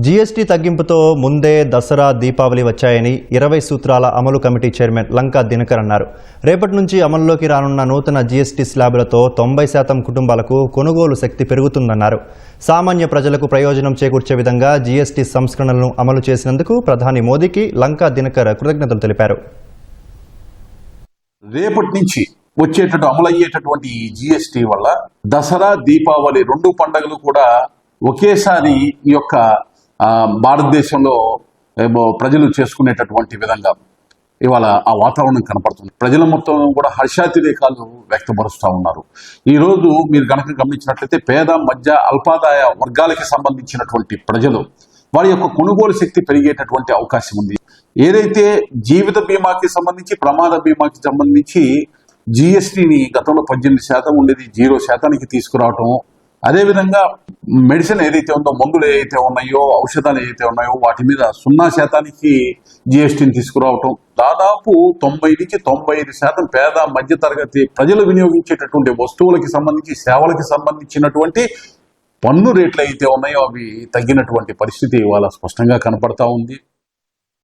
GST తగ్గింపుతో ముందే దసరా దీపావళి వచ్చాయని 20 సూత్రాల అమలు కమిటీ చైర్మన్ లంకా దినకర్ అన్నారు. రేపటి నుంచి అమల్లోకి రానున్న నూతన జీఎస్టీ స్లాబులతో 90% కుటుంబాలకు కొనుగోలు శక్తి పెరుగుతుందన్నారు. సామాన్య ప్రజలకు ప్రయోజనం చేకూర్చే విధంగా జీఎస్టీ సంస్కరణలను అమలు చేసినందుకు ప్రధాని మోదీకి లంకా దినకర్ కృతజ్ఞతలు తెలిపారు. రేపటి నుంచి అమలయ్యేటటువంటి ఈ జీఎస్టీ వల్ల దసరా దీపావళి రెండు పండుగలు కూడా ఒకేసారి ఈ యొక్క భారతదేశంలో ప్రజలు చేసుకునేటటువంటి విధంగా ఇవాళ ఆ వాతావరణం కనపడుతుంది. ప్రజల మొత్తం కూడా హర్షాతిరేకాలు వ్యక్తపరుస్తూ ఉన్నారు. ఈరోజు మీరు గనక గమనించినట్లయితే పేద మధ్య అల్పాదాయ వర్గాలకి సంబంధించినటువంటి ప్రజలు వారి యొక్క కొనుగోలు శక్తి పెరిగేటటువంటి అవకాశం ఉంది. ఏదైతే జీవిత బీమాకి సంబంధించి ప్రమాద బీమాకి సంబంధించి జిఎస్టీని గతంలో 18% ఉండేది 0%కి తీసుకురావటం, అదేవిధంగా మెడిసిన్ ఏదైతే ఉందో, మందులు ఏదైతే ఉన్నాయో, ఔషధాలు ఏదైతే ఉన్నాయో వాటి మీద 0%కి జిఎస్టీని తీసుకురావటం, దాదాపు 90 నుంచి 95% పేద మధ్య తరగతి ప్రజలు వినియోగించేటటువంటి వస్తువులకి సంబంధించి సేవలకి సంబంధించినటువంటి పన్ను రేట్లు అయితే ఉన్నాయో అవి తగ్గినటువంటి పరిస్థితి ఇవాళ స్పష్టంగా కనపడతా ఉంది.